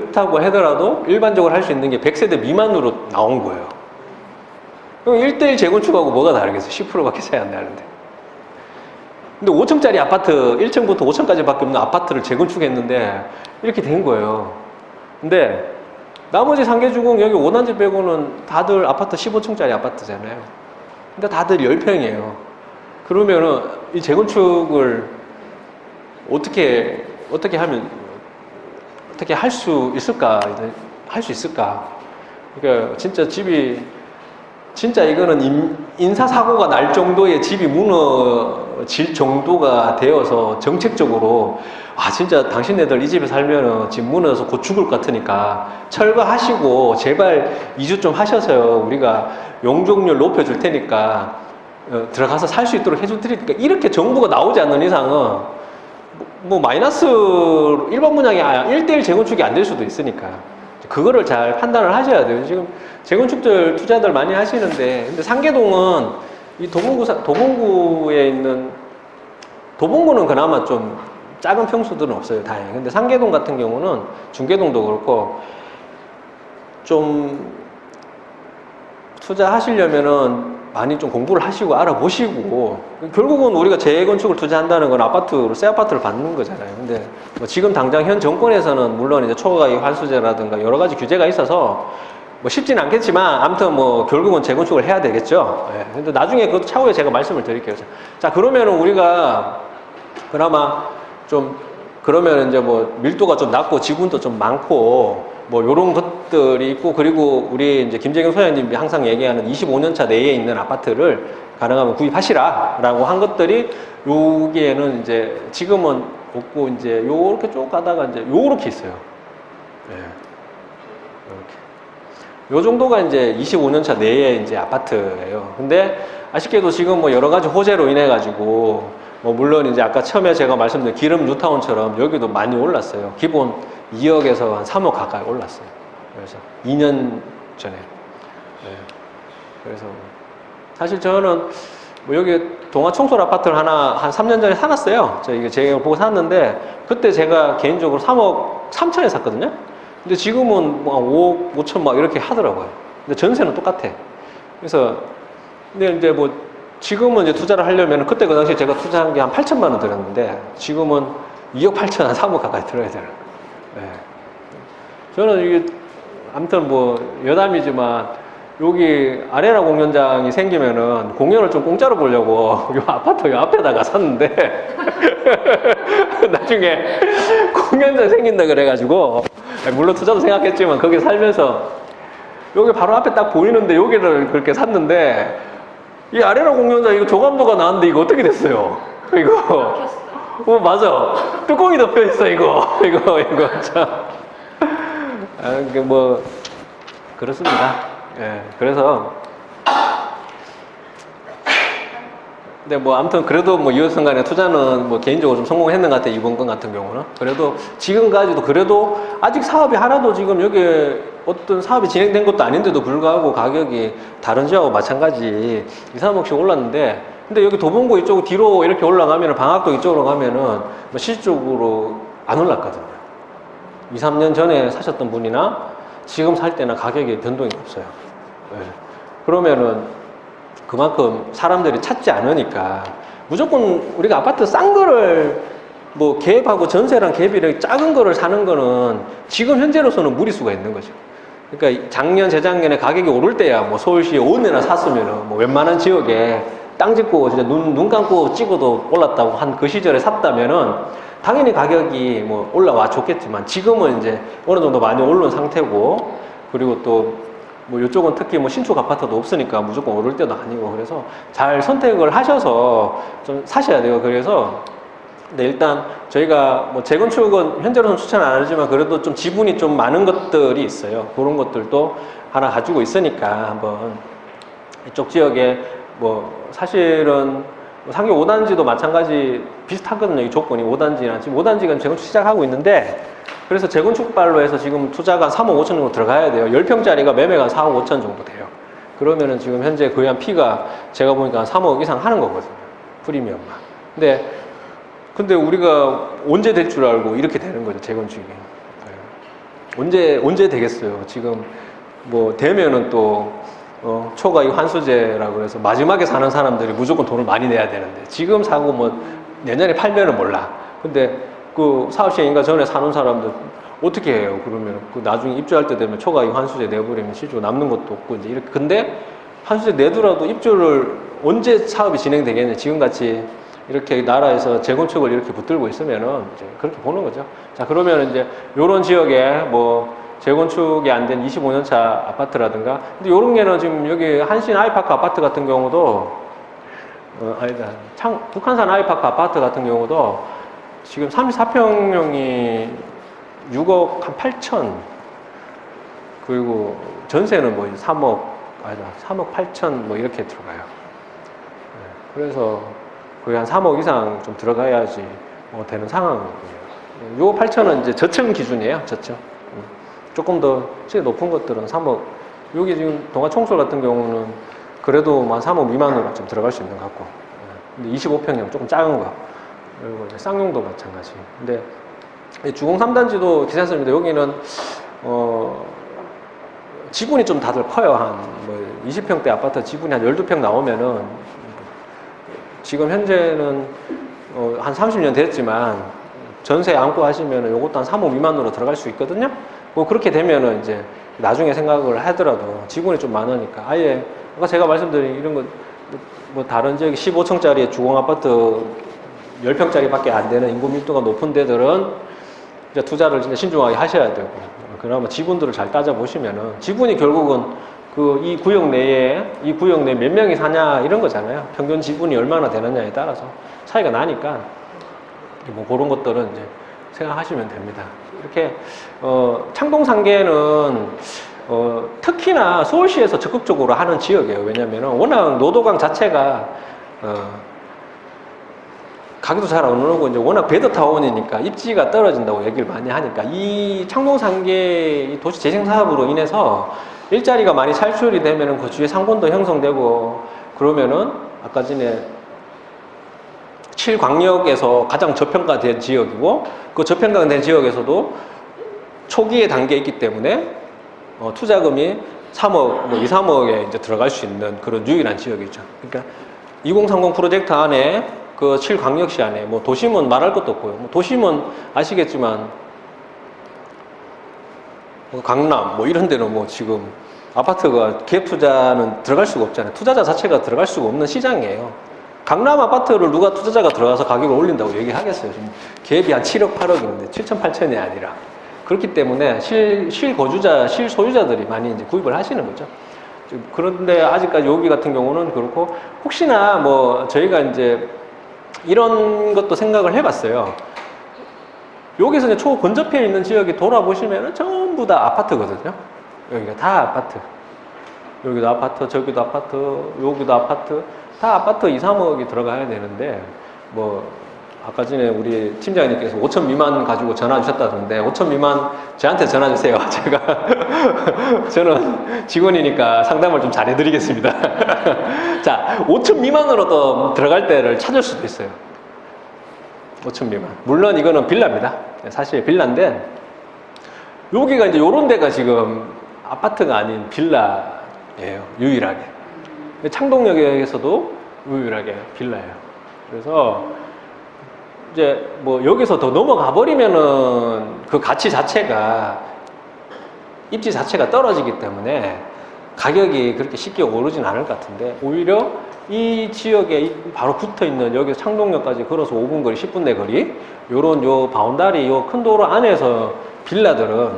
그렇다고 하더라도 일반적으로 할 수 있는 게 100세대 미만으로 나온 거예요. 그럼 1대1 재건축하고 뭐가 다르겠어요? 10%밖에 차이 안 나는데. 근데 5층짜리 아파트, 1층부터 5층까지밖에 없는 아파트를 재건축했는데 이렇게 된 거예요. 근데 나머지 3개 주공 여기 5단지 빼고는 다들 아파트 15층짜리 아파트잖아요. 근데 다들 10평이에요. 그러면은 이 재건축을 어떻게 하면 어떻게 할 수 있을까? 할 수 있을까? 그러니까 진짜 이거는 인사사고가 날 정도의 집이 무너질 정도가 되어서 정책적으로 진짜 당신네들 이 집에 살면은 집 무너져서 곧 죽을 것 같으니까 철거하시고 제발 이주 좀 하셔서요. 우리가 용적률 높여줄 테니까 들어가서 살 수 있도록 해줄 테니까 이렇게 정부가 나오지 않는 이상은 뭐 마이너스 일반 분양이 1대1 재건축이 안 될 수도 있으니까 그거를 잘 판단을 하셔야 돼요. 지금 재건축들 투자들 많이 하시는데 근데 상계동은 이 도봉구에 있는 도봉구는 그나마 좀 작은 평수들은 없어요. 다행히. 근데 상계동 같은 경우는 중계동도 그렇고 좀 투자하시려면은 많이 좀 공부를 하시고 알아보시고 결국은 우리가 재건축을 투자한다는 건 새 아파트를 받는 거잖아요. 근데 뭐 지금 당장 현 정권에서는 물론 이제 초과가액 환수제라든가 여러 가지 규제가 있어서 뭐 쉽진 않겠지만 아무튼 뭐 결국은 재건축을 해야 되겠죠. 예. 근데 나중에 그것도 차후에 제가 말씀을 드릴게요. 자, 그러면은 우리가 그나마 좀 그러면 이제 뭐 밀도가 좀 낮고 지분도 좀 많고 뭐 요런 것들이 있고 그리고 우리 이제 김재경 소장님이 항상 얘기하는 25년차 내에 있는 아파트를 가능하면 구입하시라라고 한 것들이 여기에는 이제 지금은 없고 이제 요렇게 쭉 가다가 이제 요렇게 있어요. 예. 이렇게. 요 정도가 이제 25년차 내에 이제 아파트예요. 근데 아쉽게도 지금 뭐 여러 가지 호재로 인해 가지고 뭐 물론 이제 아까 처음에 제가 말씀드린 기름 뉴타운처럼 여기도 많이 올랐어요. 기본 2억에서 한 3억 가까이 올랐어요. 그래서 2년 전에. 네. 그래서 사실 저는 뭐 여기 동아청솔 아파트를 하나 한 3년 전에 사놨어요. 제가 보고 샀는데 그때 제가 개인적으로 3억 3천에 샀거든요. 근데 지금은 뭐 5억 5천 막 이렇게 하더라고요. 근데 전세는 똑같아. 그래서 근데 이제 뭐 지금은 이제 투자를 하려면 그때 그 당시에 제가 투자한 게 한 8천만 원 들었는데 지금은 2억 8천 한 3억 가까이 들어야 되는 거예요. 네. 저는 이게 아무튼 뭐 여담이지만 여기 아레나 공연장이 생기면은 공연을 좀 공짜로 보려고 요 아파트 요 앞에다가 샀는데 나중에 공연장 생긴다 그래가지고 물론 투자도 생각했지만 거기 살면서 여기 바로 앞에 딱 보이는데 여기를 그렇게 샀는데 이 아레나 공연장 이거 조감도가 나왔는데 이거 어떻게 됐어요? 이거 맞아. 뚜껑이 덮여 있어 이거 참. 뭐 그렇습니다. 예, 그래서 근데 뭐 아무튼 그래도 뭐 이웃선간의 투자는 뭐 개인적으로 좀 성공했는 것 같아요. 이번 건 같은 경우는 그래도 지금까지도 그래도 아직 사업이 하나도 지금 여기 어떤 사업이 진행된 것도 아닌데도 불구하고 가격이 다른 지역하고 마찬가지 2, 3억씩 올랐는데 근데 여기 도봉구 이쪽 뒤로 이렇게 올라가면 방학동 이쪽으로 가면은 뭐 실질적으로 안 올랐거든요. 2, 3년 전에 사셨던 분이나 지금 살 때나 가격에 변동이 없어요. 네. 그러면은 그만큼 사람들이 찾지 않으니까 무조건 우리가 아파트 싼 거를 뭐 갭하고 전세랑 갭이랑 작은 거를 사는 거는 지금 현재로서는 무리수가 있는 거죠. 그러니까 작년, 재작년에 가격이 오를 때야 뭐 서울시에 5년이나 샀으면은 뭐 웬만한 지역에 땅 짓고 진짜 눈 감고 찍어도 올랐다고 한 그 시절에 샀다면은 당연히 가격이 뭐 올라와 좋겠지만 지금은 이제 어느 정도 많이 오른 상태고 그리고 또 뭐 이쪽은 특히 뭐 신축 아파트도 없으니까 무조건 오를 때도 아니고 그래서 잘 선택을 하셔서 좀 사셔야 돼요. 그래서 근데 일단 저희가 뭐 재건축은 현재로는 추천 안 하지만 그래도 좀 지분이 좀 많은 것들이 있어요. 그런 것들도 하나 가지고 있으니까 한번 이쪽 지역에 뭐 사실은 상계 5단지도 마찬가지 비슷하거든요. 이 조건이 5단지나 지금 5단지가 재건축 시작하고 있는데 그래서 재건축발로 해서 지금 투자가 3억 5천 정도 들어가야 돼요. 10평짜리가 매매가 4억 5천 정도 돼요. 그러면은 지금 현재 거의 한 피가 제가 보니까 3억 이상 하는 거거든요. 프리미엄만. 근데 우리가 언제 될 줄 알고 이렇게 되는 거죠. 재건축이. 언제 되겠어요. 지금 뭐 되면은 또 초과이익 환수제라고 해서 마지막에 사는 사람들이 무조건 돈을 많이 내야 되는데 지금 사고 뭐 내년에 팔면은 몰라. 근데 그 사업시행인가 전에 사는 사람들 어떻게 해요? 그러면 그 나중에 입주할 때 되면 초과이익 환수제 내버리면 실제로 남는 것도 없고 이제 이렇게. 근데 환수제 내더라도 입주를 언제 사업이 진행되겠냐? 지금같이 이렇게 나라에서 재건축을 이렇게 붙들고 있으면은 이제 그렇게 보는 거죠. 자, 그러면 이제 요런 지역에 뭐 재건축이 안 된 25년차 아파트라든가, 근데 요런 게는 지금 여기 한신 아이파크 아파트 같은 경우도 아니다. 북한산 아이파크 아파트 같은 경우도 지금 34평형이 6억 한 8천, 그리고 전세는 뭐 3억, 아니다. 3억 8천 뭐 이렇게 들어가요. 그래서 거의 한 3억 이상 좀 들어가야지 뭐 되는 상황이거든요. 요 8천은 이제 저층 기준이에요. 저층. 조금 더 시세 높은 것들은 3억. 여기 지금 동아총솔 같은 경우는 그래도 한 3억 미만으로 좀 들어갈 수 있는 것 같고. 근데 25평형 조금 작은 거. 그리고 이제 쌍용도 마찬가지. 근데 주공 3단지도 괜찮습니다. 여기는 지분이 좀 다들 커요. 한 뭐 20평대 아파트 지분이 한 12평 나오면은 지금 현재는 한 30년 됐지만 전세 안고 하시면은 요것도 한 3억 미만으로 들어갈 수 있거든요. 뭐 그렇게 되면은 이제 나중에 생각을 하더라도 지분이 좀 많으니까 아예 아까 제가 말씀드린 이런 거 뭐 다른 지역에 15층짜리 주공 아파트 10평짜리밖에 안 되는 인구 밀도가 높은 데들은 이제 투자를 진짜 신중하게 하셔야 되고, 그나마 지분들을 잘 따져보시면은 지분이 결국은 이 구역 내에 몇 명이 사냐 이런 거잖아요. 평균 지분이 얼마나 되느냐에 따라서 차이가 나니까 뭐 그런 것들은 이제 생각하시면 됩니다. 이렇게 창동 상계는 특히나 서울시에서 적극적으로 하는 지역이에요. 왜냐하면 워낙 노도강 자체가 가격도 잘 안 오르고 이제 워낙 배드타운이니까 입지가 떨어진다고 얘기를 많이 하니까 이 창동 상계 도시 재생 사업으로 인해서 일자리가 많이 창출이 되면은 그 주위에 상권도 형성되고, 그러면은 아까 전에 7광역에서 가장 저평가된 지역이고, 그 저평가된 지역에서도 초기의 단계에 있기 때문에 투자금이 3억, 뭐 2, 3억에 이제 들어갈 수 있는 그런 유일한 지역이죠. 그러니까 2030 프로젝트 안에 그 7광역시 안에 뭐 도심은 말할 것도 없고요. 뭐 도심은 아시겠지만 강남 뭐 이런 데는 뭐 지금 아파트가 기획 투자는 들어갈 수가 없잖아요. 투자자 자체가 들어갈 수가 없는 시장이에요. 강남 아파트를 누가 투자자가 들어가서 가격을 올린다고 얘기하겠어요. 지금 기획이 한 7억, 8억인데 7천, 8천이 아니라. 그렇기 때문에 실소유자들이 많이 이제 구입을 하시는 거죠. 그런데 아직까지 여기 같은 경우는 그렇고, 혹시나 뭐 저희가 이제 이런 것도 생각을 해봤어요. 여기서 이제 초근접해 있는 지역이 돌아보시면 전부 다 아파트거든요. 여기가 다 아파트. 여기도 아파트, 저기도 아파트, 여기도 아파트. 다 아파트 2, 3억이 들어가야 되는데, 뭐 아까 전에 우리 팀장님께서 5천 미만 가지고 전화 주셨다던데 5천 미만 저한테 전화 주세요. 제가 저는 직원이니까 상담을 좀 잘해드리겠습니다. 자, 5천 미만으로도 들어갈 때를 찾을 수도 있어요. 5천 미만. 물론 이거는 빌라입니다. 사실 빌라인데 여기가 이제 요런 데가 지금 아파트가 아닌 빌라예요. 유일하게. 창동역에서도 유일하게 빌라예요. 그래서 이제 뭐 여기서 더 넘어가 버리면은 그 가치 자체가, 입지 자체가 떨어지기 때문에 가격이 그렇게 쉽게 오르진 않을 것 같은데, 오히려 이 지역에 바로 붙어 있는 여기 창동역까지 걸어서 5분 거리, 10분 내 거리, 요런 요 바운다리, 요 큰 도로 안에서 빌라들은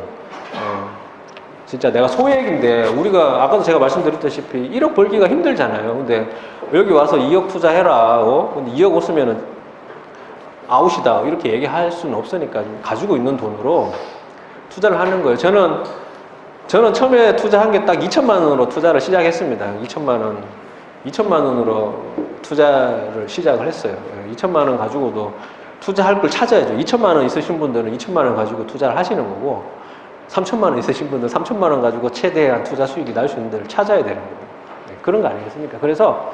진짜 내가 소액인데, 우리가 아까도 제가 말씀드렸다시피 1억 벌기가 힘들잖아요. 근데 여기 와서 2억 투자해라. 근데 2억 없으면은 아웃이다 이렇게 얘기할 수는 없으니까 가지고 있는 돈으로 투자를 하는 거예요. 저는 처음에 투자한 게 딱 2천만 원으로 투자를 시작했습니다. 2천만 원으로 투자를 시작을 했어요. 2천만 원 가지고도 투자할 걸 찾아야죠. 2천만 원 있으신 분들은 2천만 원 가지고 투자를 하시는 거고, 3천만 원 있으신 분들은 3천만 원 가지고 최대한 투자 수익이 날 수 있는 데를 찾아야 되는 거고, 그런 거 아니겠습니까? 그래서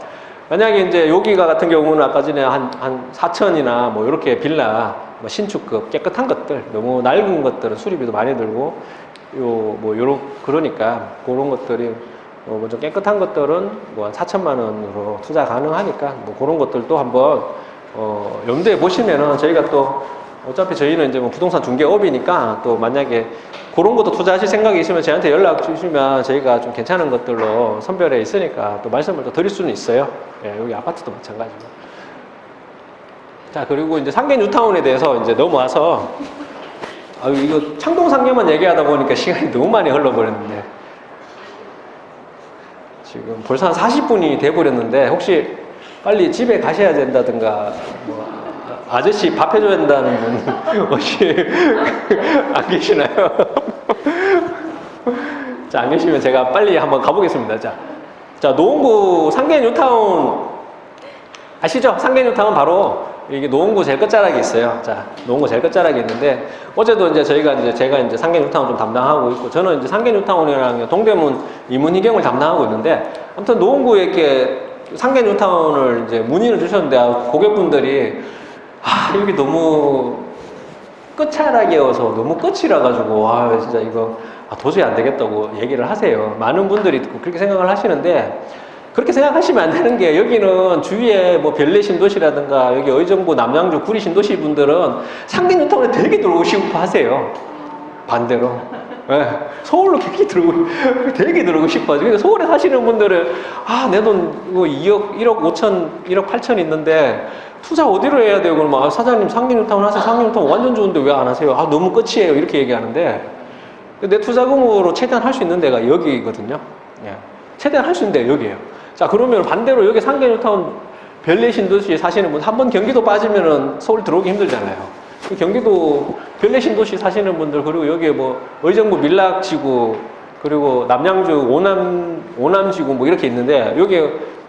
만약에 이제 여기가 같은 경우는 아까 전에 한 4천이나 뭐 이렇게 빌라, 뭐 신축급 깨끗한 것들, 너무 낡은 것들은 수리비도 많이 들고 뭐 요런 그러니까 그런 것들이 뭐 좀 깨끗한 것들은 뭐 한 4천만 원으로 투자 가능하니까 뭐 그런 것들도 한번 염두에 보시면은 저희가 또 어차피 저희는 이제 뭐 부동산 중개업이니까 또 만약에 그런 것도 투자하실 생각이 있으면 저희한테 연락 주시면 저희가 좀 괜찮은 것들로 선별해 있으니까 또 말씀을 또 드릴 수는 있어요. 예, 여기 아파트도 마찬가지고. 자, 그리고 이제 상계 뉴타운에 대해서 이제 넘어와서 이거 창동 상계만 얘기하다 보니까 시간이 너무 많이 흘러버렸는데 지금 벌써 한 40분이 돼버렸는데 혹시 빨리 집에 가셔야 된다든가 뭐 아저씨 밥 해줘야 된다는 분 혹시 안 계시나요? 자, 안 계시면 제가 빨리 한번 가보겠습니다. 자, 노원구 상계 뉴타운 아시죠? 상계 뉴타운 바로 이게 노원구 제일 끝자락에 있어요. 자, 노원구 제일 끝자락에 있는데 어제도 이제 제가 이제 상계 뉴타운 좀 담당하고 있고 저는 이제 상계 뉴타운이랑 동대문 이문희경을 담당하고 있는데 아무튼 노원구에 이렇게 상계 뉴타운을 이제 문의를 주셨는데 고객분들이 여기 너무 끝자락이어서 너무 끝이라 가지고 진짜 이거 도저히 안 되겠다고 얘기를 하세요. 많은 분들이 그렇게 생각을 하시는데 그렇게 생각하시면 안 되는 게 여기는 주위에 뭐 별내 신도시라든가 여기 의정부 남양주 구리 신도시 분들은 상계 뉴타운에 되게 들어오시고 하세요. 반대로. 네. 서울로 되게 들어오고 싶어요. 근데 서울에 사시는 분들은 내 돈 2억, 1억 5천, 1억 8천 있는데 투자 어디로 해야 돼요? 그러면 사장님 상계 뉴타운 하세요. 상계 뉴타운 완전 좋은데 왜 안 하세요? 너무 끝이에요. 이렇게 얘기하는데 내 투자금으로 최대한 할 수 있는 데가 여기거든요. 예. 최대한 할 수 있는 데가 여기예요. 자, 그러면 반대로 여기 상계 뉴타운 별내 신도시에 사시는 분 한 번 경기도 빠지면은 서울 들어오기 힘들잖아요. 경기도 별내 신도시 사시는 분들 그리고 여기에 뭐 의정부 밀락지구 그리고 남양주 오남지구 뭐 이렇게 있는데 여기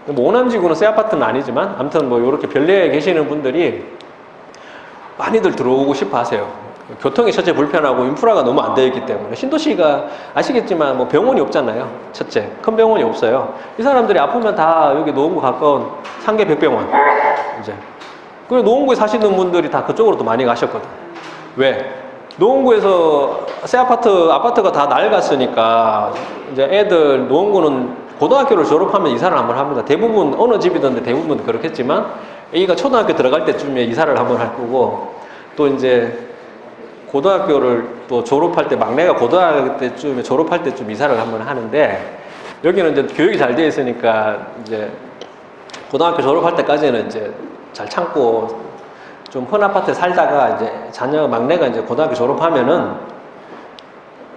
뭐 오남지구는 새 아파트는 아니지만 아무튼 뭐 이렇게 별내에 계시는 분들이 많이들 들어오고 싶어 하세요. 교통이 첫째 불편하고 인프라가 너무 안 되어 있기 때문에 신도시가 아시겠지만 뭐 병원이 없잖아요. 첫째 큰 병원이 없어요. 이 사람들이 아프면 다 여기 노원구 가까운 상계 백병원 이제 그리고 노원구에 사시는 분들이 다 그쪽으로 또 많이 가셨거든. 왜? 노원구에서 새 아파트가 다 낡았으니까 이제 애들 노원구는 고등학교를 졸업하면 이사를 한번 합니다. 대부분 어느 집이든지 대부분 그렇겠지만 애기가 초등학교 들어갈 때쯤에 이사를 한번 할 거고 또 이제 고등학교를 또 졸업할 때 막내가 고등학교 때쯤에 졸업할 때쯤 이사를 한번 하는데 여기는 이제 교육이 잘 되어 있으니까 이제 고등학교 졸업할 때까지는 이제 잘 참고 좀 큰 아파트에 살다가 이제 막내가 이제 고등학교 졸업하면은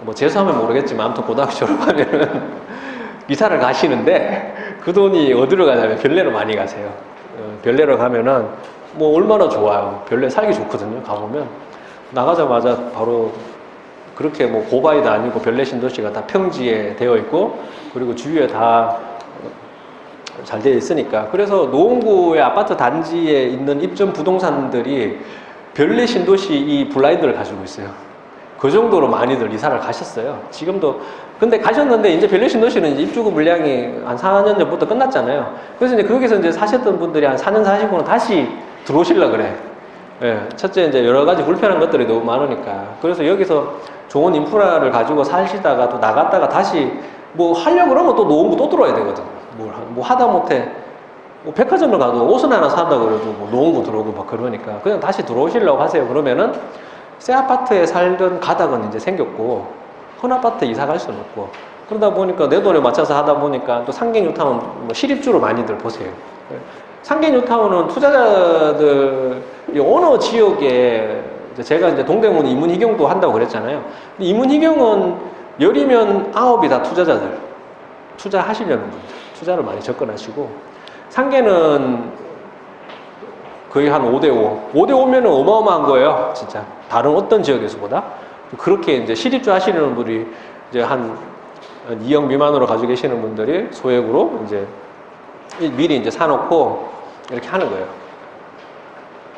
뭐 재수하면 모르겠지만 아무튼 고등학교 졸업하면은 이사를 가시는데 그 돈이 어디로 가냐면 별내로 많이 가세요. 별내로 가면은 뭐 얼마나 좋아요. 별내 살기 좋거든요. 가보면 나가자마자 바로 그렇게 뭐 고바이도 아니고 별내 신도시가 다 평지에 되어 있고 그리고 주위에 다 잘 되어 있으니까 그래서 노원구의 아파트 단지에 있는 입점 부동산들이 별내 신도시 이 블라인드를 가지고 있어요. 그 정도로 많이들 이사를 가셨어요. 지금도 근데 가셨는데 이제 별내 신도시는 이제 입주구 물량이 한 4년 전부터 끝났잖아요. 그래서 이제 거기서 이제 사셨던 분들이 한 4년 사시고는 다시 들어오시려고 그래. 예, 첫째 이제 여러 가지 불편한 것들이 너무 많으니까 그래서 여기서 좋은 인프라를 가지고 사시다가 또 나갔다가 다시 뭐 하려고 그러면 또 노원구 또 들어와야 되거든. 뭐 하다 못해 뭐 백화점을 가도 옷은 하나 산다고 그래도 뭐 노원구 들어오고 막 그러니까 그냥 다시 들어오시려고 하세요. 그러면은 새 아파트에 살던 가닥은 이제 생겼고 큰 아파트에 이사 갈 수는 없고 그러다 보니까 내 돈에 맞춰서 하다 보니까 또 상계 뉴타운 뭐 시립주로 많이들 보세요. 상계 뉴타운은 투자자들이 어느 지역에 제가 이제 동대문 이문희경도 한다고 그랬잖아요. 이문희경은 열이면 9이 다 투자자들 투자하시려는 분들 투자를 많이 접근하시고 상계는 거의 한 5대5 5대5면은 어마어마한 거예요. 진짜 다른 어떤 지역에서보다 그렇게 이제 시립주 하시는 분들이 이제 한 2억 미만으로 가지고 계시는 분들이 소액으로 이제 미리 이제 사놓고 이렇게 하는 거예요.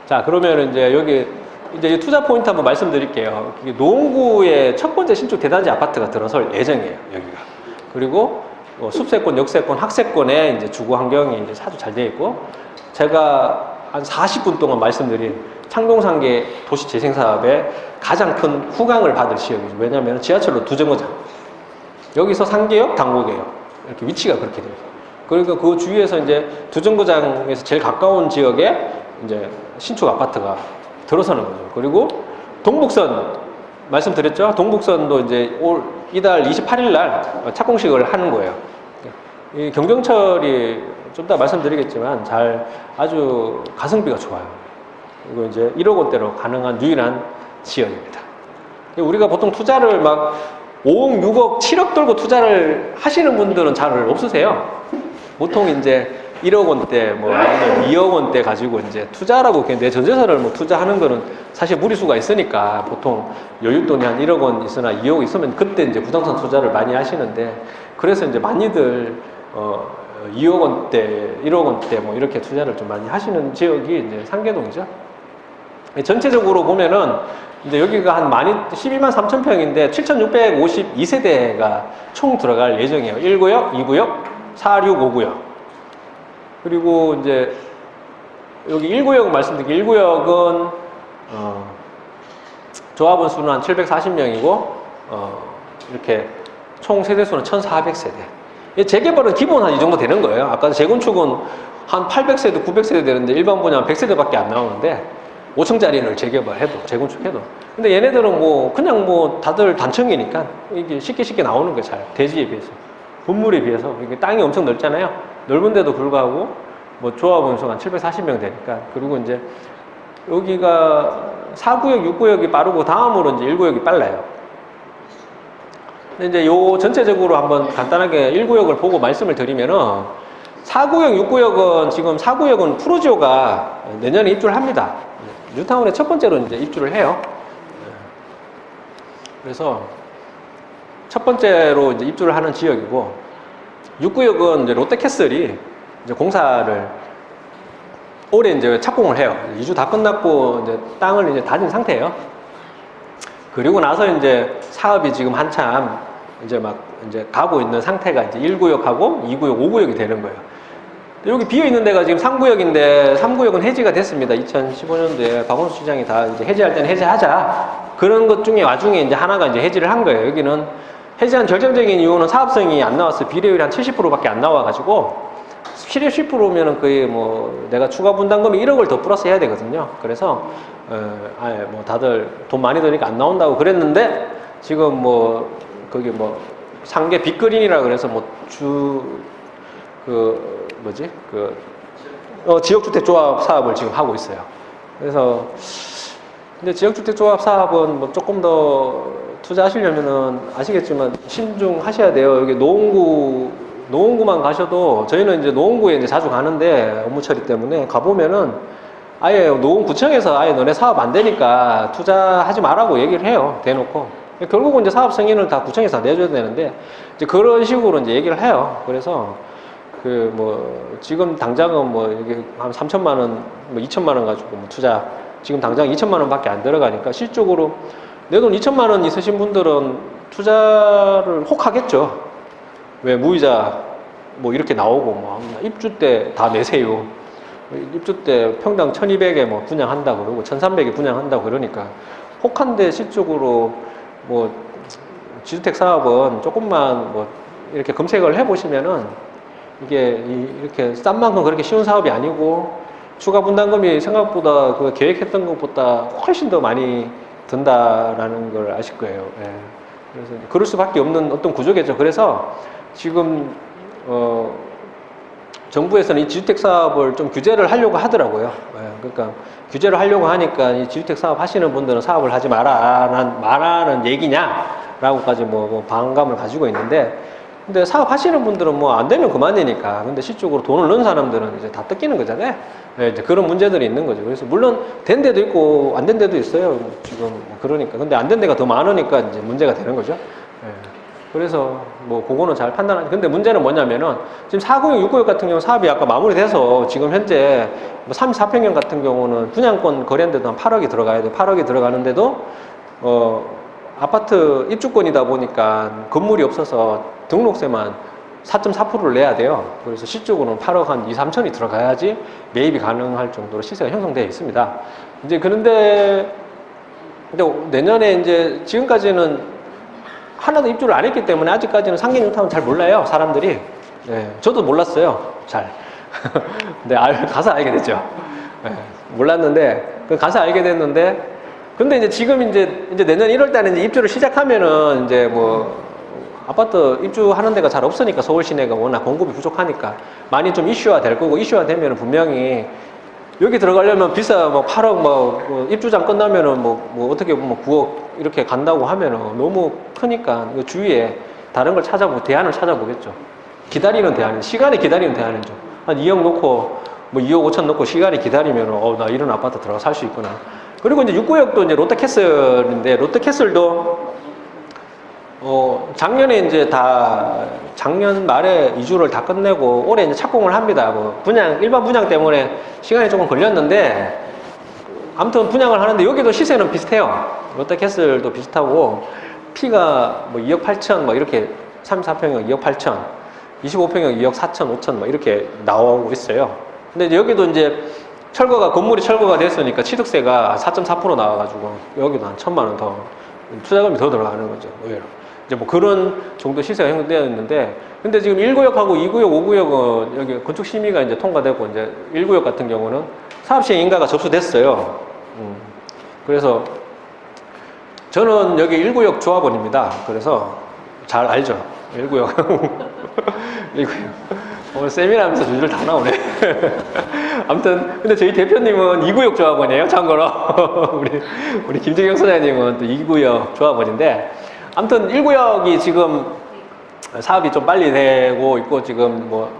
자, 그러면 이제 여기 이제 투자 포인트 한번 말씀드릴게요. 노원구의 첫 번째 신축 대단지 아파트가 들어설 예정이에요, 여기가. 그리고 숲세권, 역세권, 학세권에 이제 주거 환경이 이제 아주 잘 되어 있고, 제가 한 40분 동안 말씀드린 창동상계 도시재생사업의 가장 큰 후광을 받을 지역이죠. 왜냐하면 지하철로 두 정거장. 여기서 상계역, 당고개역. 이렇게 위치가 그렇게 돼요. 그러니까 그 주위에서 이제 두 정거장에서 제일 가까운 지역에 이제 신축 아파트가 들어서는 거죠. 그리고 동북선, 말씀드렸죠? 동북선도 이제 이달 28일 날 착공식을 하는 거예요. 이 경정철이 좀 이따 말씀드리겠지만 아주 가성비가 좋아요. 그리고 이제 1억 원대로 가능한 유일한 지역입니다. 우리가 보통 투자를 막 5억, 6억, 7억 들고 투자를 하시는 분들은 잘 없으세요. 보통 이제 1억 원대, 뭐 아니면 2억 원대 가지고 이제 투자라고 내 전재산을 뭐 투자하는 거는 사실 무리수가 있으니까 보통 여윳돈이 한 1억 원 있으나 2억 있으면 그때 이제 부동산 투자를 많이 하시는데, 그래서 이제 많이들 2억 원대, 1억 원대 뭐 이렇게 투자를 좀 많이 하시는 지역이 이제 상계동이죠. 전체적으로 보면은 이제 여기가 한 12만 3천 평인데 7,652세대가 총 들어갈 예정이에요. 1구역, 2구역, 4, 6, 5구역. 그리고 이제 여기 1구역 말씀드릴게요. 1구역은 조합원 수는 한 740명이고 이렇게 총 세대 수는 1,400세대. 재개발은 기본 한 이 정도 되는 거예요. 아까 재건축은 한 800세대, 900세대 되는데 일반 분양은 100세대밖에 안 나오는데 5층짜리를 재개발해도, 재건축해도. 근데 얘네들은 뭐 그냥 뭐 다들 단층이니까 이게 쉽게 나오는 거예요. 잘 대지에 비해서, 건물에 비해서. 이게 땅이 엄청 넓잖아요. 넓은데도 불구하고 뭐 조합원 수가 한 740명 되니까. 그리고 이제 여기가 4구역, 6구역이 빠르고 다음으로 이제 1구역이 빨라요. 근데 이제 요 전체적으로 한번 간단하게 1구역을 보고 말씀을 드리면은 4구역, 6구역은 지금 4구역은 프로지오가 내년에 입주를 합니다. 뉴타운에 첫 번째로 이제 입주를 해요. 그래서 첫 번째로 이제 입주를 하는 지역이고, 6구역은 이제 롯데캐슬이 이제 공사를 올해 이제 착공을 해요. 2주 다 끝났고 이제 땅을 이제 다진 상태예요. 그리고 나서 이제 사업이 지금 한참 이제 막 이제 가고 있는 상태가 이제 1구역하고 2구역, 5구역이 되는 거예요. 여기 비어 있는 데가 지금 3구역인데 3구역은 해지가 됐습니다. 2015년도에 박원순 시장이 다 이제 해지할 때는 해지하자. 그런 것 중에 와중에 이제 하나가 이제 해지를 한 거예요. 여기는 해지한 결정적인 이유는 사업성이 안 나왔어요. 비례율이 한 70%밖에 안 나와가지고, 실효 10%면은 거의 뭐 내가 추가 분담금이 1억을 더 플러스 해야 되거든요. 그래서 뭐 다들 돈 많이 드니까 안 나온다고 그랬는데, 지금 뭐 거기 뭐 상계 빅그린이라 그래서 뭐 지역주택조합 사업을 지금 하고 있어요. 그래서 근데 지역주택조합 사업은 뭐 조금 더 투자하시려면은 아시겠지만 신중하셔야 돼요. 여기 노원구만 가셔도, 저희는 이제 노원구에 이제 자주 가는데 업무 처리 때문에 가보면은 아예 노원구청에서 아예 너네 사업 안 되니까 투자하지 말라고 얘기를 해요. 대놓고. 결국은 이제 사업 승인을 다 구청에서 내줘야 되는데 이제 그런 식으로 이제 얘기를 해요. 그래서 지금 당장은 뭐 이게 한 3천만 원, 뭐 2천만 원 가지고 뭐 투자, 지금 당장 2천만 원밖에 안 들어가니까 실적으로 내 돈 2천만 원 있으신 분들은 투자를 혹 하겠죠. 왜 무이자 뭐 이렇게 나오고 뭐 입주 때 다 내세요. 입주 때 평당 1,200에 뭐 분양한다 그러고 1,300에 분양한다 그러니까 혹한데, 실적으로 뭐 지주택 사업은 조금만 뭐 이렇게 검색을 해보시면은 이게 이렇게 싼 만큼 그렇게 쉬운 사업이 아니고, 추가 분담금이 생각보다 그 계획했던 것보다 훨씬 더 많이 든다라는 걸 아실 거예요. 예. 그래서 그럴 수밖에 없는 어떤 구조겠죠. 그래서 지금 정부에서는 이 지주택 사업을 좀 규제를 하려고 하더라고요. 예. 그러니까 규제를 하려고 하니까 이 지주택 사업 하시는 분들은 사업을 하지 말라는 얘기냐라고까지 뭐 반감을 가지고 있는데, 근데 사업 하시는 분들은 뭐 안 되면 그만이니까. 근데 실적으로 돈을 넣은 사람들은 이제 다 뜯기는 거잖아요. 네, 이제 그런 문제들이 있는 거죠. 그래서 물론 된 데도 있고 안 된 데도 있어요. 지금 그러니까. 근데 안 된 데가 더 많으니까 이제 문제가 되는 거죠. 네. 그래서 뭐 그거는 잘 판단하지. 근데 문제는 뭐냐면은 지금 4구역, 6구역 같은 경우 사업이 아까 마무리돼서 지금 현재 뭐 34평형 같은 경우는 분양권 거래한데도 한 8억이 들어가야 돼. 8억이 들어가는데도 아파트 입주권이다 보니까 건물이 없어서 등록세만 4.4%를 내야 돼요. 그래서 실적으로는 8억 한 2, 3천이 들어가야지 매입이 가능할 정도로 시세가 형성되어 있습니다. 이제 그런데 근데 내년에 이제 지금까지는 하나도 입주를 안 했기 때문에 아직까지는 상계 뉴타운 잘 몰라요, 사람들이. 네, 저도 몰랐어요, 잘. 근데 가서 알게 됐죠. 네, 몰랐는데 가서 알게 됐는데 근데 이제 지금 이제 내년 1월 달에 이제 입주를 시작하면은 이제 뭐 아파트 입주하는 데가 잘 없으니까 서울 시내가 워낙 공급이 부족하니까 많이 좀 이슈화 될 거고 이슈화 되면은 분명히 여기 들어가려면 비싸 뭐 8억 뭐 입주장 끝나면은 뭐 어떻게 보면 9억 이렇게 간다고 하면은 너무 크니까 그 주위에 다른 걸 대안을 찾아보겠죠. 기다리는 대안이 시간에 기다리는 대안이죠. 한 2억 놓고 뭐 2억 5천 놓고 시간에 기다리면은 나 이런 아파트 들어가 살 수 있구나. 그리고 이제 6구역도 이제 롯데캐슬인데 롯데캐슬도 작년에 이제 작년 말에 이주를 다 끝내고 올해 이제 착공을 합니다. 뭐 일반 분양 때문에 시간이 조금 걸렸는데 아무튼 분양을 하는데 여기도 시세는 비슷해요. 롯데캐슬도 비슷하고 P가 뭐 2억 8천 뭐 이렇게 34평형 2억 8천 25평형 2억 4천 5천 뭐 이렇게 나오고 있어요. 근데 이제 여기도 이제 건물이 철거가 됐으니까 취득세가 4.4% 나와가지고 여기도 한 1,000만 원 더 투자금이 더 들어가는 거죠. 의외로. 이제 뭐 그런 정도 시세가 형성되어 있는데 근데 지금 1구역하고 2구역, 5구역은 여기 건축 심의가 이제 통과되고 이제 1구역 같은 경우는 사업시행 인가가 접수됐어요. 그래서 저는 여기 1구역 조합원입니다. 그래서 잘 알죠. 1구역. 1구역. 오늘 세미나하면서 줄줄 다 나오네. 아무튼 근데 저희 대표님은 2구역 조합원이에요. 참고로 우리 김재경 소장님은 또 2구역 조합원인데 아무튼 1구역이 지금 사업이 좀 빨리 되고 있고 지금 뭐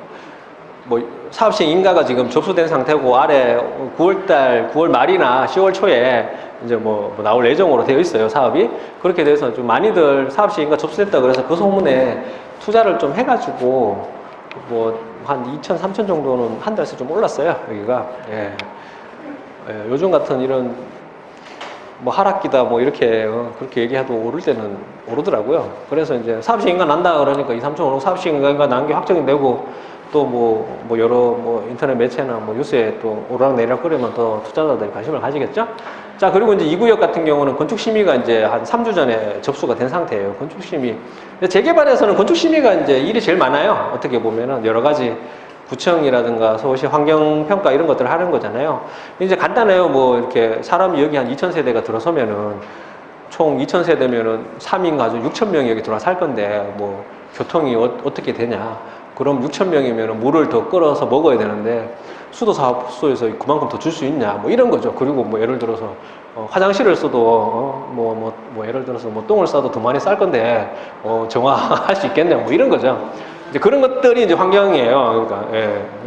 사업시행 인가가 지금 접수된 상태고 아래 9월 말이나 10월 초에 이제 뭐 나올 예정으로 되어 있어요. 사업이 그렇게 돼서 좀 많이들 사업시행 인가 접수됐다 그래서 그 소문에 투자를 좀 해가지고 뭐 한 2천, 3천 정도는 한 달씩 좀 올랐어요. 여기가 요즘 같은 이런 뭐 하락기다 뭐 이렇게 그렇게 얘기해도 오를 때는 오르더라고요. 그래서 이제 사업시행 인가 난다 그러니까 2, 3천 오르고 사업시행 인가 난 게 확정이 되고 또 뭐 여러 뭐 인터넷 매체나 뭐 뉴스에 또 오르락내리락 끓으면 더 투자자들이 관심을 가지겠죠. 자, 그리고 이제 2구역 같은 경우는 건축심의가 이제 한 3주 전에 접수가 된 상태예요. 건축심의. 재개발에서는 건축심의가 이제 일이 제일 많아요. 어떻게 보면은 여러 가지 구청이라든가 서울시 환경평가 이런 것들을 하는 거잖아요. 이제 간단해요. 뭐 이렇게 사람이 여기 한 2,000세대가 들어서면은 총 2,000세대면은 3인 가족 6,000명이 여기 들어와 살 건데 뭐 교통이 어떻게 되냐. 그럼 6,000명이면 물을 더 끌어서 먹어야 되는데 수도사업소에서 그만큼 더 줄 수 있냐 뭐 이런 거죠. 그리고 뭐 예를 들어서 화장실을 써도 뭐 예를 들어서 뭐 똥을 싸도 더 많이 쌀 건데 정화할 수 있겠냐 뭐 이런 거죠. 이제 그런 것들이 이제 환경이에요. 그러니까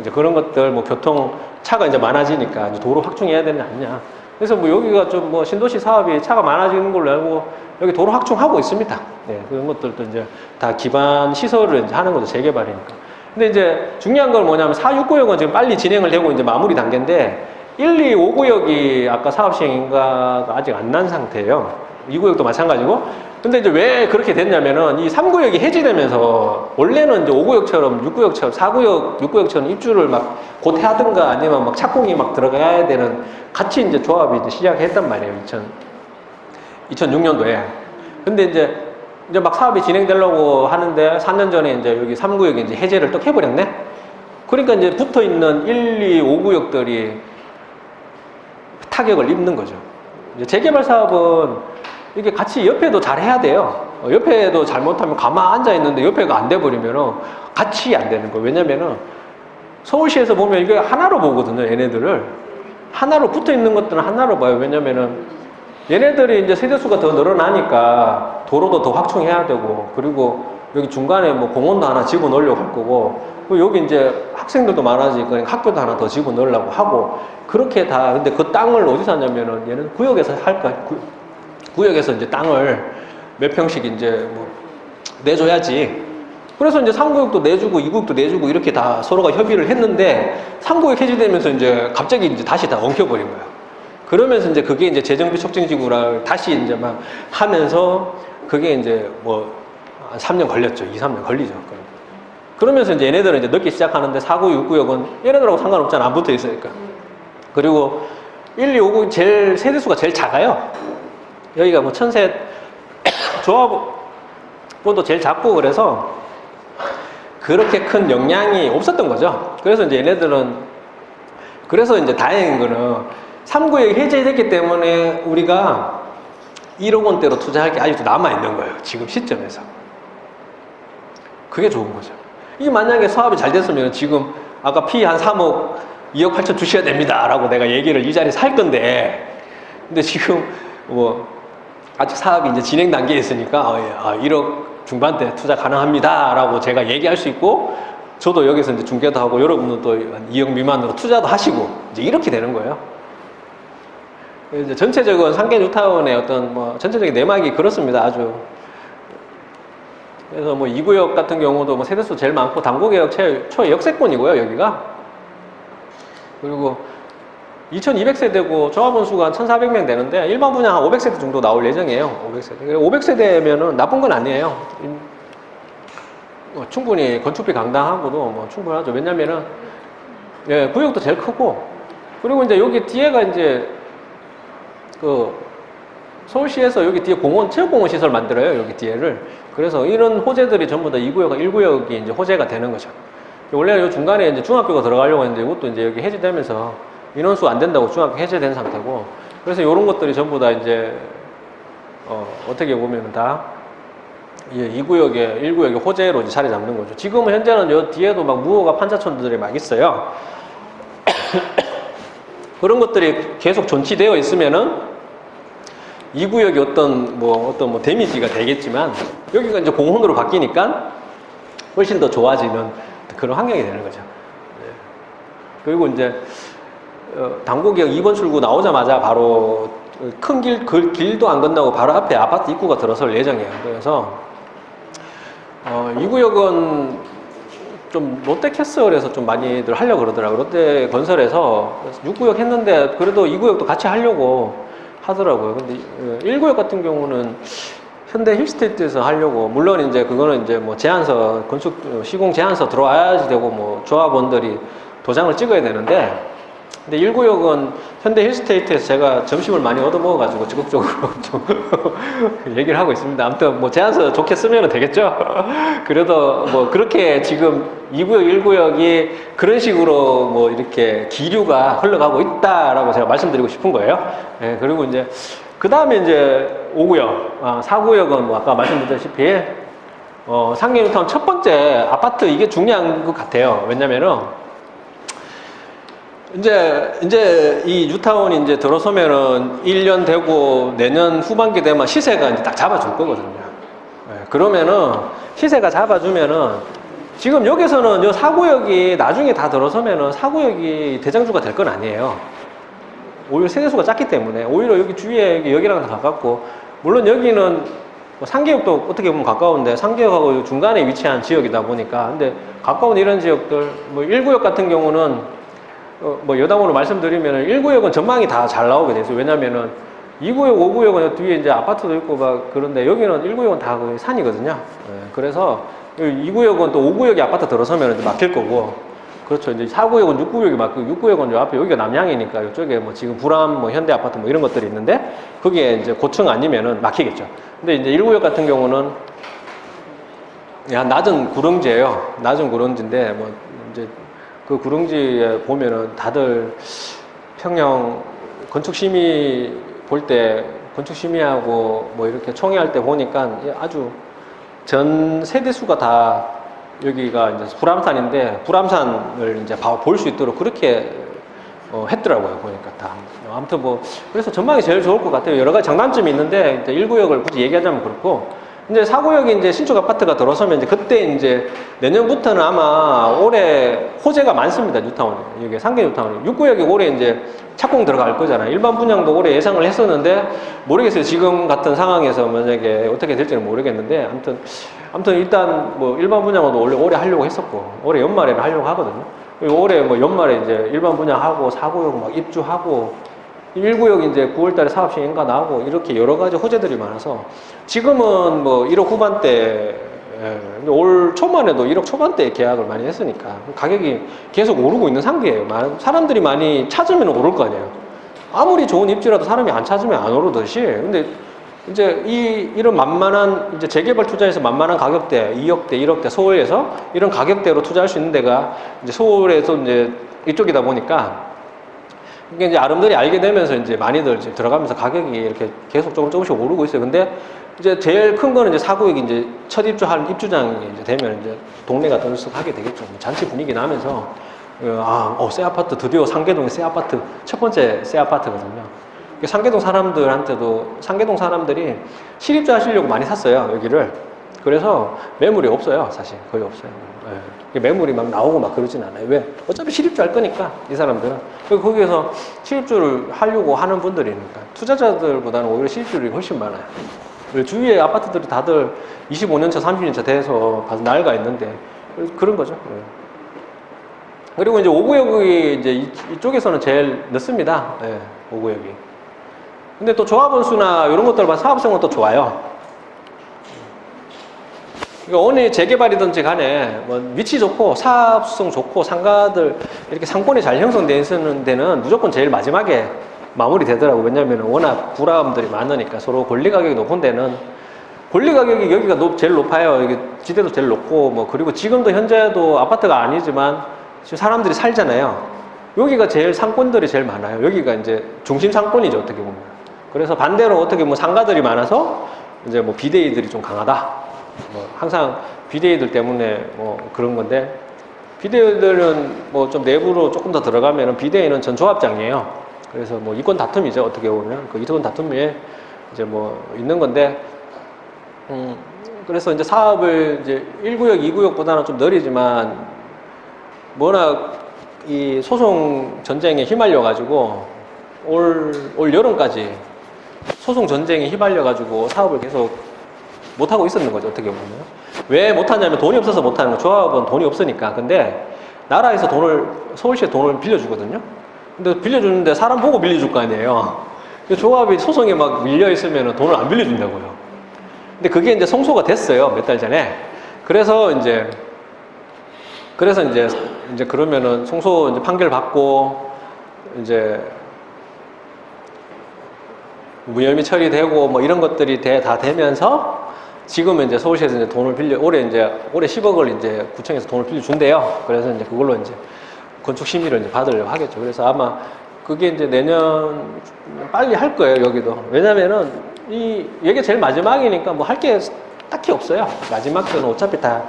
이제 그런 것들 뭐 교통 차가 이제 많아지니까 이제 도로 확충해야 되냐 아니냐. 그래서 뭐 여기가 좀 뭐 신도시 사업이 차가 많아지는 걸로 알고 여기 도로 확충하고 있습니다. 그런 것들도 이제 다 기반 시설을 이제 하는 거죠. 재개발이니까. 근데 이제 중요한 건 뭐냐면 4, 6구역은 지금 빨리 진행을 되고 이제 마무리 단계인데 1, 2, 5구역이 아까 사업시행 인가가 아직 안 난 상태예요. 2구역도 마찬가지고. 근데 이제 왜 그렇게 됐냐면은 이 3구역이 해지되면서 원래는 이제 5구역처럼 6구역처럼 4구역, 6구역처럼 입주를 막 곧 하든가 아니면 막 착공이 막 들어가야 되는 같이 이제 조합이 이제 시작했단 말이에요. 2006년도에. 근데 이제 막 사업이 진행되려고 하는데 4년 전에 이제 여기 3구역이 이제 해제를 또 해버렸네? 그러니까 이제 붙어 있는 1, 2, 5구역들이 타격을 입는 거죠. 이제 재개발 사업은 이게 같이 옆에도 잘 해야 돼요. 옆에도 잘못하면 가만 앉아 있는데 옆에가 안 돼버리면은 같이 안 되는 거예요. 왜냐면은 서울시에서 보면 이게 하나로 보거든요. 얘네들을. 하나로 붙어 있는 것들은 하나로 봐요. 왜냐면은 얘네들이 이제 세대수가 더 늘어나니까 도로도 더 확충해야 되고 그리고 여기 중간에 뭐 공원도 하나 집어넣으려고 할 거고 여기 이제 학생들도 많아지니까 학교도 하나 더 집어넣으려고 하고 그렇게 다 근데 그 땅을 어디서 하냐면은 얘는 구역에서 할까 구역에서 이제 땅을 몇 평씩 이제 뭐 내줘야지. 그래서 이제 3구역도 내주고 2구역도 내주고 이렇게 다 서로가 협의를 했는데 3구역 해지되면서 이제 갑자기 이제 다시 다 엉켜버린 거예요. 그러면서 이제 그게 이제 재정비 촉진지구를 다시 이제 막 하면서 그게 이제 뭐 3년 걸렸죠. 2, 3년 걸리죠. 그러면서 이제 얘네들은 이제 늦게 시작하는데 4구역, 6구역은 얘네들하고 상관없잖아. 안 붙어 있으니까. 그리고 1, 2, 5구역 제일 세대수가 제일 작아요. 여기가 뭐 천세 조합원도 제일 작고 그래서 그렇게 큰 영향이 없었던 거죠. 그래서 이제 얘네들은 그래서 이제 다행인 거는 3구역이 해제됐기 때문에 우리가 1억 원대로 투자할 게 아직도 남아있는 거예요. 지금 시점에서. 그게 좋은 거죠. 이게 만약에 사업이 잘 됐으면 지금 아까 P 한 3억, 2억 8천 주셔야 됩니다. 라고 내가 얘기를 이 자리에서 할 건데, 근데 지금 뭐, 아직 사업이 이제 진행 단계에 있으니까, 1억 중반대 투자 가능합니다. 라고 제가 얘기할 수 있고, 저도 여기서 이제 중개도 하고, 여러분도 또 2억 미만으로 투자도 하시고, 이제 이렇게 되는 거예요. 이제 전체적인 상계 뉴타운의 어떤 뭐, 전체적인 내막이 그렇습니다. 아주. 그래서 뭐 2구역 같은 경우도 뭐 세대수 제일 많고 당구개혁 초역세권이고요, 여기가. 그리고 2200세대고 조합원 수가 한 1400명 되는데 일반 분양 한 500세대 정도 나올 예정이에요. 500세대. 500세대면은 나쁜 건 아니에요. 충분히 건축비 강당하고도 뭐 충분하죠. 왜냐면은 예, 구역도 제일 크고 그리고 이제 여기 뒤에가 이제 그 서울시에서 여기 뒤에 공원, 체육공원 시설 만들어요. 여기 뒤에를. 그래서 이런 호재들이 전부 다 2구역, 1구역이 이제 호재가 되는 거죠. 원래 요 중간에 이제 중학교가 들어가려고 했는데 이것도 이제 여기 해제되면서 인원수 안 된다고 중학교 해제된 상태고 그래서 이런 것들이 전부 다 이제 어떻게 보면 다 2구역에 1구역의 호재로 이제 자리 잡는 거죠. 지금은 현재는 요 뒤에도 막 무허가 판자촌들이 막 있어요. 그런 것들이 계속 존치되어 있으면은 2구역이 어떤 데미지가 되겠지만 여기가 이제 공원으로 바뀌니까 훨씬 더 좋아지는 그런 환경이 되는 거죠. 네. 그리고 이제 당구개혁 2번 출구 나오자마자 바로 큰 길도 안 건너고 바로 앞에 아파트 입구가 들어설 예정이에요. 그래서 2구역은 좀 롯데캐슬에서 좀 많이들 하려고 그러더라고요. 롯데건설에서 6구역 했는데 그래도 2구역도 같이 하려고 하더라고요. 근데 1구역 같은 경우는 현대 힐스테이트에서 하려고 물론 이제 그거는 이제 뭐 제안서 건축 시공 제안서 들어와야지 되고 뭐 조합원들이 도장을 찍어야 되는데 근데 1구역은 현대 힐스테이트에서 제가 점심을 많이 얻어먹어가지고 적극적으로 좀 얘기를 하고 있습니다. 아무튼 뭐 제안서 좋게 쓰면 되겠죠. 그래도 뭐 그렇게 지금 2구역, 1구역이 그런 식으로 뭐 이렇게 기류가 흘러가고 있다라고 제가 말씀드리고 싶은 거예요. 예, 그리고 이제 그 다음에 이제 5구역, 4구역은 뭐 아까 말씀드렸다시피 상계 뉴타운 첫 번째 아파트 이게 중요한 것 같아요. 왜냐면은 이제 이 뉴타운이 이제 들어서면은 1년 되고 내년 후반기 되면 시세가 이제 딱 잡아줄 거거든요. 네, 그러면은 시세가 잡아주면은 지금 여기서는 요 4구역이 나중에 다 들어서면은 4구역이 대장주가 될 건 아니에요. 오히려 세대수가 작기 때문에 오히려 여기 주위에 여기랑 다 가깝고 물론 여기는 뭐 상계역도 어떻게 보면 가까운데 상계역하고 중간에 위치한 지역이다 보니까 근데 가까운 이런 지역들 뭐 1구역 같은 경우는 뭐 여담으로 말씀드리면 1구역은 전망이 다 잘 나오게 돼서 왜냐면은 2구역, 5구역은 뒤에 이제 아파트도 있고 막 그런데 여기는 1구역은 다 거의 산이거든요. 네, 그래서 2구역은 또 5구역이 아파트 들어서면 이제 막힐 거고 그렇죠. 이제 4구역은 6구역이 막히고 6구역은 요 앞에 여기가 남양이니까 이쪽에 뭐 지금 불암 뭐 현대 아파트 뭐 이런 것들이 있는데 그게 이제 고층 아니면은 막히겠죠. 근데 이제 1구역 같은 경우는 낮은 구릉지예요. 낮은 구릉지인데 뭐 이제 그 구릉지에 보면은 다들 평형 건축심의 볼 때 건축심의하고 뭐 이렇게 총회할 때 보니까 아주 전 세대수가 다 여기가 이제 불암산인데 불암산을 이제 볼 수 있도록 그렇게 했더라고요. 보니까 다. 아무튼 뭐 그래서 전망이 제일 좋을 것 같아요. 여러 가지 장단점이 있는데 이제 1구역을 굳이 얘기하자면 그렇고 이제 4구역이 이제 신축 아파트가 들어서면 이제 그때 이제 내년부터는 아마 올해 호재가 많습니다. 뉴타운에. 이게 상계 뉴타운이. 6구역이 올해 이제 착공 들어갈 거잖아요. 일반 분양도 올해 예상을 했었는데 모르겠어요. 지금 같은 상황에서 만약에 어떻게 될지는 모르겠는데 아무튼 일단 뭐 일반 분양도 원래 올해 하려고 했었고 올해 연말에는 하려고 하거든요. 그리고 올해 뭐 연말에 이제 일반 분양하고 4구역 막 입주하고 1구역 이제 9월달에 사업 시행인가 나오고 이렇게 여러 가지 호재들이 많아서 지금은 뭐 1억 후반대 예. 근데 올 초만 해도 1억 초반대에 계약을 많이 했으니까 가격이 계속 오르고 있는 상태예요. 사람들이 많이 찾으면 오를 거 아니에요. 아무리 좋은 입지라도 사람이 안 찾으면 안 오르듯이. 근데 이제 이런 만만한 이제 재개발 투자에서 만만한 가격대 2억대, 1억대 서울에서 이런 가격대로 투자할 수 있는 데가 이제 서울에서 이제 이쪽이다 보니까 이게 이제 아름들이 알게 되면서 이제 많이들 이제 들어가면서 가격이 이렇게 계속 조금씩 오르고 있어요. 근데 이제 제일 큰 거는 이제 사구역이 이제 첫 입주할 입주장이 이제 되면 이제 동네가 떠들썩하게 되겠죠. 잔치 분위기 나면서 새 아파트 드디어 상계동의 새 아파트 첫 번째 새 아파트거든요. 상계동 사람들한테도 상계동 사람들이 실입주 하시려고 많이 샀어요 여기를. 그래서 매물이 없어요 사실 거의 없어요. 네. 매물이 막 나오고 막 그러진 않아요. 왜? 어차피 실입주 할 거니까 이 사람들은. 거기에서 실입주를 하려고 하는 분들이니까 투자자들보다는 오히려 실입주율이 훨씬 많아요. 주위에 아파트들이 다들 25년차 30년차 돼서 가서 나이가 있는데 그런 거죠. 네. 그리고 이제 5구역이 이제 이쪽에서는 제일 늦습니다. 네, 5구역이. 근데 또 조합원 수나 이런 것들 봐 사업성은 또 좋아요. 그러니까 어느 재개발이든지 간에 뭐 위치 좋고 사업성 좋고 상가들 이렇게 상권이 잘 형성되어 있는 데는 무조건 제일 마지막에 마무리 되더라고. 왜냐면 워낙 불화음들이 많으니까. 서로 권리 가격이 높은 데는 권리 가격이 여기가 제일 높아요. 여기 지대도 제일 높고 뭐 그리고 지금도 현재도 아파트가 아니지만 지금 사람들이 살잖아요. 여기가 제일 상권들이 제일 많아요. 여기가 이제 중심 상권이죠 어떻게 보면. 그래서 반대로 어떻게 보면 상가들이 많아서 이제 뭐 비대위들이 좀 강하다. 뭐 항상 비대위들 때문에 뭐 그런 건데, 비대위들은 뭐 좀 내부로 조금 더 들어가면은 비대위는 전조합장이에요. 그래서 뭐 이권 다툼이죠 어떻게 보면. 그 이권 다툼에 이제 뭐 있는 건데, 그래서 이제 사업을 이제 1구역, 2구역보다는 좀 느리지만 워낙 이 소송 전쟁에 휘말려 가지고 올 여름까지 소송 전쟁에 휘말려 가지고 사업을 계속 못 하고 있었는 거죠 어떻게 보면. 왜 못하냐면 돈이 없어서 못하는 거. 조합은 돈이 없으니까. 근데 나라에서 서울시에 돈을 빌려주거든요. 근데 빌려주는데 사람 보고 빌려줄 거 아니에요. 조합이 소송에 막 밀려 있으면 돈을 안 빌려준다고요. 근데 그게 이제 성소가 됐어요 몇 달 전에. 그래서 이제 그러면은 성소 이제 판결 받고 이제 무혐의 처리되고 뭐 이런 것들이 다 되면서 지금은 이제 서울시에서 이제 돈을 올해 10억을 이제 구청에서 돈을 빌려준대요. 그래서 이제 그걸로 이제 건축 심의를 이제 받으려고 하겠죠. 그래서 아마 그게 이제 내년 빨리 할 거예요 여기도. 왜냐면은 이게 제일 마지막이니까 뭐 할 게 딱히 없어요. 마지막 때는 어차피 다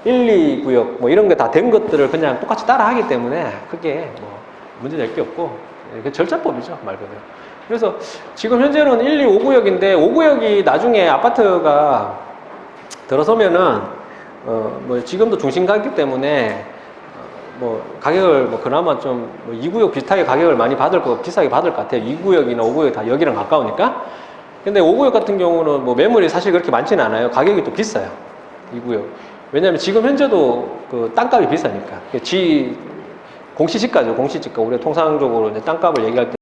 1, 2구역 뭐 이런 게 다 된 것들을 그냥 똑같이 따라 하기 때문에 크게 뭐 문제 될 게 없고, 이게 절차법이죠 말 그대로. 그래서 지금 현재는 1, 2, 5구역인데 5구역이 나중에 아파트가 들어서면은 뭐 지금도 중심가이기 때문에 뭐 가격을 뭐 그나마 좀 2구역 비슷하게 가격을 많이 비싸게 받을 것 같아요. 2구역이나 5구역 다 여기랑 가까우니까. 근데 5구역 같은 경우는 뭐 매물이 사실 그렇게 많지는 않아요. 가격이 또 비싸요 2구역. 왜냐면 지금 현재도 그 땅값이 비싸니까. 공시지가죠. 공시지가. 우리가 통상적으로 이제 땅값을 얘기할 때